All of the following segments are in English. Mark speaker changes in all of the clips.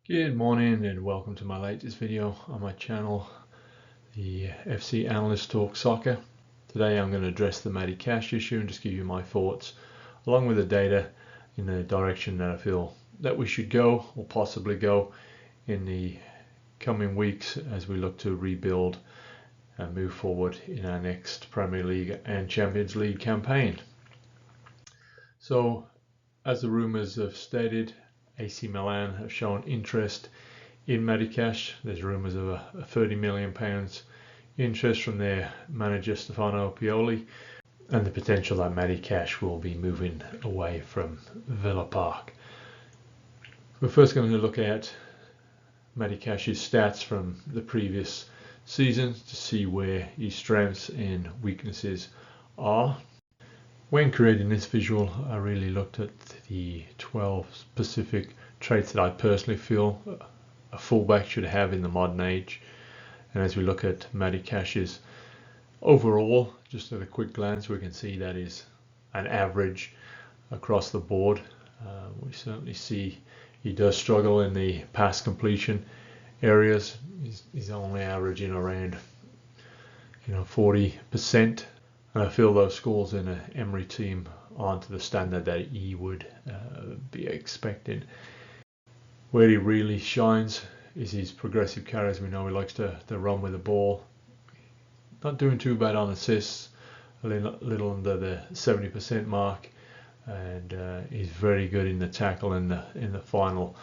Speaker 1: Good morning and welcome to my latest video on my channel, the FC Analyst Talk Soccer. Today I'm going to address the Matty Cash issue and just give you my thoughts along with the data in the direction that I feel that we should go or possibly go in the coming weeks as we look to rebuild and move forward in our next Premier League and Champions League campaign. So, as the rumours have stated, AC Milan have shown interest in Matty Cash. There's rumours of a £30 million interest from their manager Stefano Pioli, and the potential that Matty Cash will be moving away from Villa Park. We're first going to look at Matty Cash's stats from the previous season to see where his strengths and weaknesses are. When creating this visual, I really looked at the 12 specific traits that I personally feel a fullback should have in the modern age. And as we look at Matty Cash's overall, just at a quick glance, we can see that is an average across the board. We certainly see he does struggle in the pass completion areas. He's only averaging around 40%. And I feel those scores in an Emery team aren't to the standard that he would be expecting. Where he really shines is his progressive carries. We know he likes to run with the ball. Not doing too bad on assists, a little under the 70% mark, and he's very good in the tackle in the final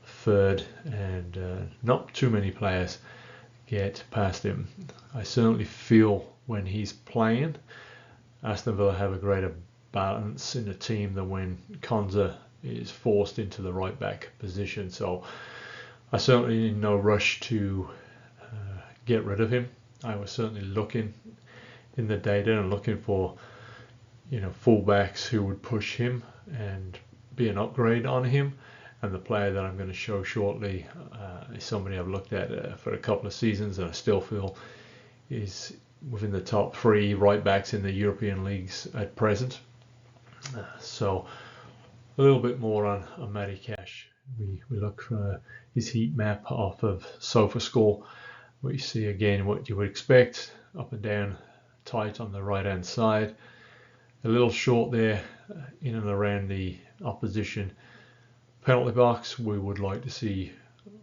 Speaker 1: third, and not too many players get past him. I certainly feel when he's playing, Aston Villa have a greater balance in the team than when Konza is forced into the right back position. So I certainly in no rush to get rid of him. I was certainly looking in the data and looking for fullbacks who would push him and be an upgrade on him. And the player that I'm going to show shortly is somebody I've looked at for a couple of seasons and I still feel is within the top 3 right backs in the European leagues at present. So a little bit more on Matty Cash. We look for his heat map off of SofaScore. We see again what you would expect, up and down tight on the right hand side. A little short there in and around the opposition penalty box. We would like to see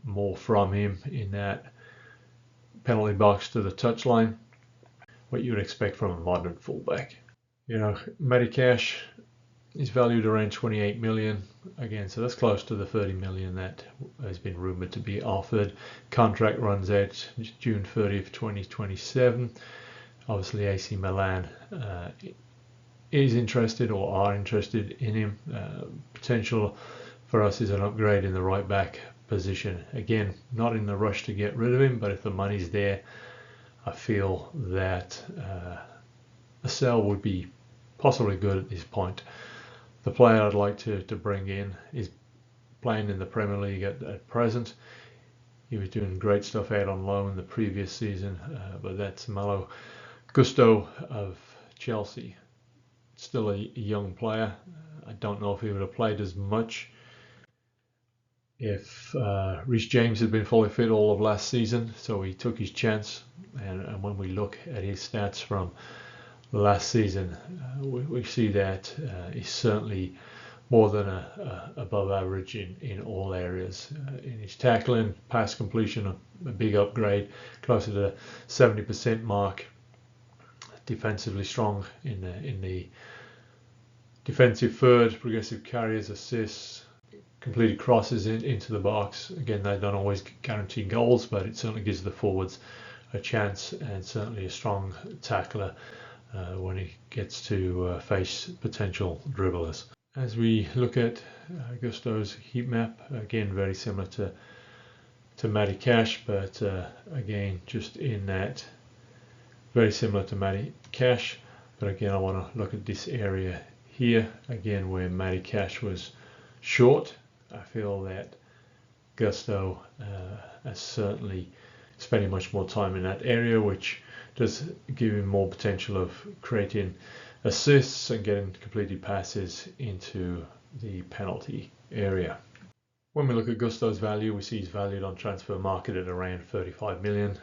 Speaker 1: more from him in that penalty box to the touchline, what you would expect from a modern fullback. Matty Cash is valued around 28 million again, so that's close to the 30 million that has been rumored to be offered. Contract runs out June 30th, 2027. Obviously AC Milan is interested or are interested in him. Potential for us is an upgrade in the right back position. Again, not in the rush to get rid of him, but if the money's there, I feel that a sell would be possibly good at this point. The player I'd like to bring in is playing in the Premier League at present. He was doing great stuff out on loan the previous season, but that's Malo Gusto of Chelsea. Still a young player. I don't know if he would have played as much if Reece James had been fully fit all of last season, so he took his chance. And when we look at his stats from last season, we see that he's certainly more than above average in all areas. In his tackling, pass completion, a big upgrade, closer to the 70% mark. Defensively strong in the defensive third, progressive carries, assists, completed crosses into the box. Again, they don't always guarantee goals, but it certainly gives the forwards a chance, and certainly a strong tackler when he gets to face potential dribblers. As we look at Gusto's heat map, again very similar to Matty Cash, but again just in that very similar to Matty Cash, but again I want to look at this area here again where Matty Cash was short. I feel that Gusto has certainly spending much more time in that area, which does give him more potential of creating assists and getting completed passes into the penalty area. When we look at Gusto's value, we see he's valued on transfer market at around 35 million.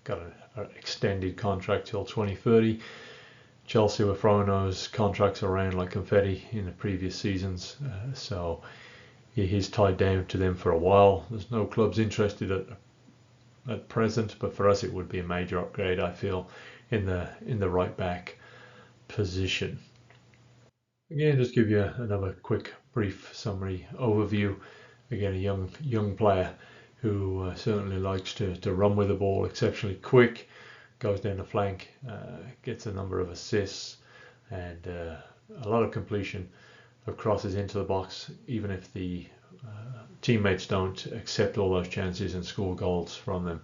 Speaker 1: Got an extended contract till 2030. Chelsea were throwing those contracts around like confetti in the previous seasons, so he's tied down to them for a while. There's no clubs interested at present, but for us it would be a major upgrade, I feel, in the right back position. Again, just give you another quick brief summary overview. Again, a young player who certainly likes to run with the ball, exceptionally quick, goes down the flank, gets a number of assists, and a lot of completion of crosses into the box, even if the teammates don't accept all those chances and score goals from them.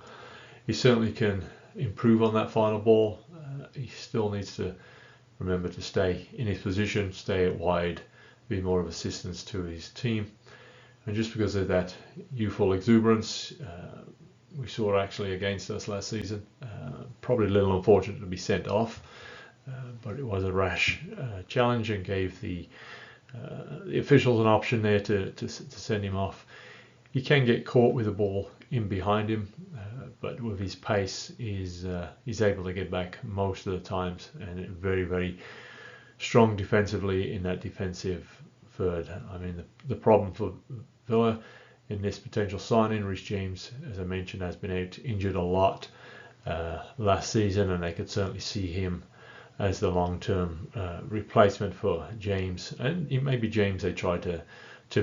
Speaker 1: He certainly can improve on that final ball. He still needs to remember to stay in his position, stay at wide, be more of assistance to his team. And just because of that youthful exuberance, we saw actually against us last season, probably a little unfortunate to be sent off, but it was a rash challenge and gave the officials an option there to send him off. He can get caught with the ball in behind him, but with his pace, he's able to get back most of the times, and very, very strong defensively in that defensive third. I mean, the problem for Villa in this potential signing, Reece James, as I mentioned, has been out injured a lot last season, and they could certainly see him as the long-term replacement for James, and it may be James they try to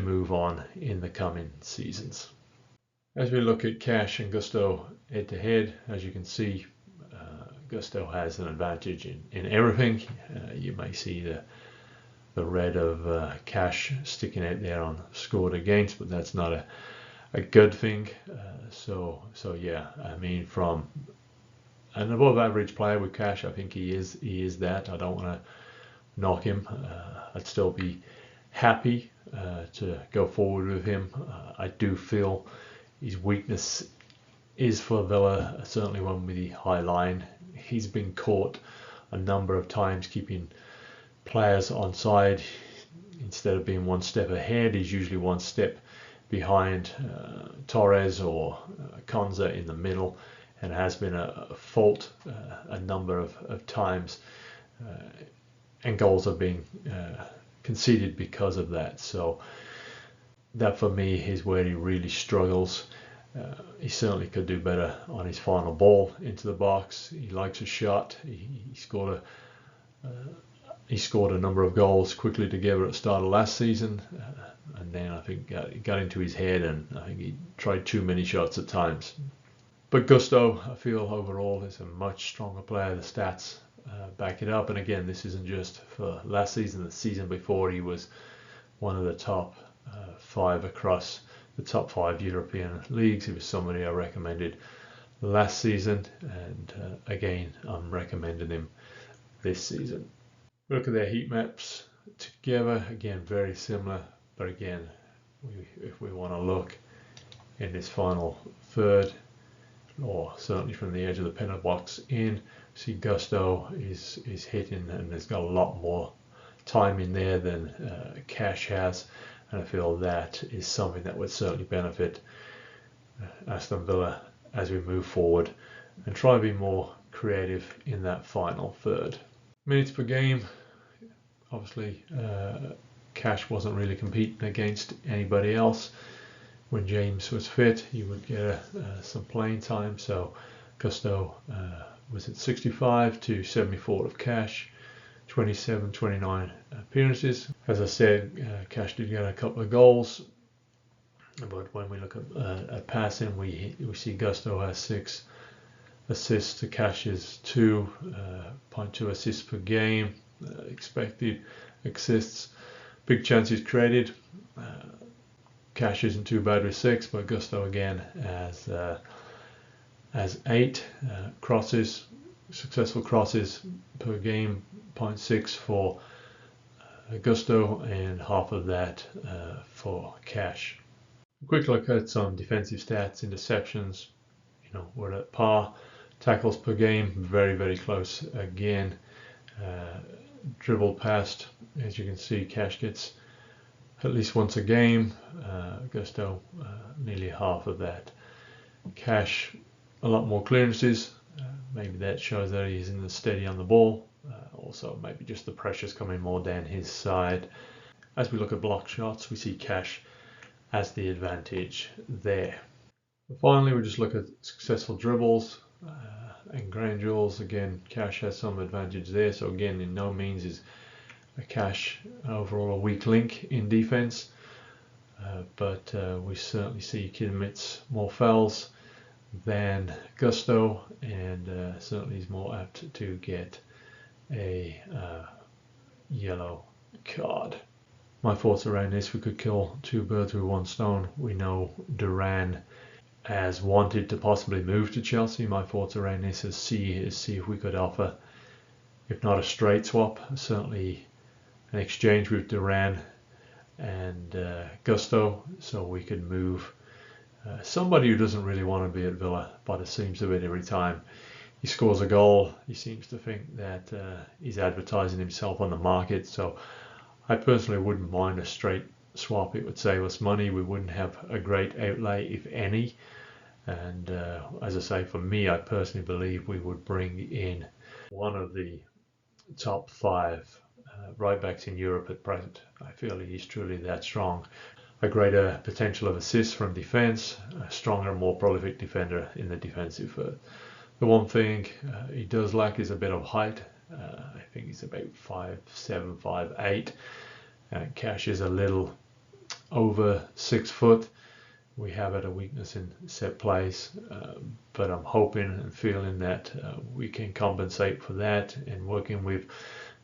Speaker 1: move on in the coming seasons. As we look at Cash and Gusto head-to-head, as you can see, Gusto has an advantage in everything. You may see the red of Cash sticking out there on scored against, but that's not a good thing. So yeah, I mean, from an above average player with Cash, I think he is that. I don't want to knock him. I'd still be happy to go forward with him. I do feel his weakness is for Villa, certainly one with the high line. He's been caught a number of times keeping players on side. Instead of being one step ahead, he's usually one step behind Torres or Konza in the middle, and has been a fault a number of times, and goals have been conceded because of that. So that for me is where he really struggles. He certainly could do better on his final ball into the box. He likes a shot. He scored a number of goals quickly together at the start of last season, and then I think it got into his head, and I think he tried too many shots at times. But Gusto, I feel overall, is a much stronger player. The stats back it up, and again, this isn't just for last season. The season before, he was one of the top 5 across the top 5 European leagues. He was somebody I recommended last season, and again, I'm recommending him this season. Look at their heat maps together. Again, very similar, but again, if we want to look in this final third, or certainly from the edge of the penalty box in, see Gusto is hitting, and has got a lot more time in there than Cash has, and I feel that is something that would certainly benefit Aston Villa as we move forward and try to be more creative in that final third. Minutes per game, obviously Cash wasn't really competing against anybody else. When James was fit, he would get some playing time, so Gusto was at 65 to 74 of Cash, 27, 29 appearances. As I said, Cash did get a couple of goals, but when we look at passing, we see Gusto has 6 assists to Cash's 2.2 assists per game. Expected assists, big chances created. Cash isn't too bad with 6, but Gusto again has 8 crosses, successful crosses per game, 0.6 for Gusto, and half of that for Cash. A quick look at some defensive stats. Interceptions, we're at par. Tackles per game, very, very close again. Dribble past, as you can see, Cash gets at least once a game. Gusto nearly half of that. Cash a lot more clearances. Maybe that shows that he's in the steady on the ball. Also maybe just the pressure's coming more down his side. As we look at block shots, we see Cash as the advantage there. Finally, we just look at successful dribbles and grand duels. Again, Cash has some advantage there. So again, in no means is a Cash overall a weak link in defense. But we certainly see he commits more fouls than Gusto, and certainly is more apt to get a yellow card. My thoughts around this: we could kill two birds with one stone. We know Duran has wanted to possibly move to Chelsea. My thoughts around this is see if we could offer, if not a straight swap, certainly an exchange with Duran and Gusto, so we could move somebody who doesn't really want to be at Villa, but it seems to be every time he scores a goal, he seems to think that he's advertising himself on the market. So I personally wouldn't mind a straight swap. It would save us money. We wouldn't have a great outlay, if any. And as I say, for me, I personally believe we would bring in one of the top 5 right backs in Europe at present. I feel he's truly that strong. A greater potential of assists from defence, a stronger, more prolific defender in the defensive third. The one thing he does lack is a bit of height. I think he's about 5'7", 5'8". Cash is a little over 6 foot. We have had a weakness in set plays, but I'm hoping and feeling that we can compensate for that, and working with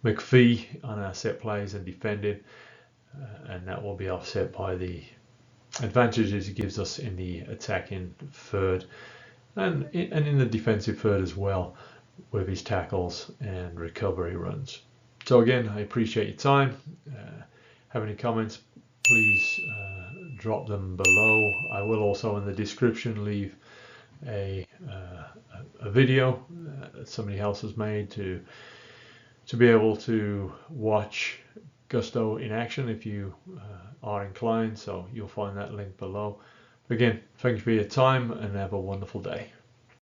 Speaker 1: McPhee on our set plays and defending, and that will be offset by the advantages he gives us in the attacking third and in the defensive third as well, with his tackles and recovery runs. So again, I appreciate your time. Have any comments, please drop them below. I will also in the description leave a video that somebody else has made to be able to watch Gusto in action if you are inclined. So you'll find that link below. Again, thank you for your time and have a wonderful day.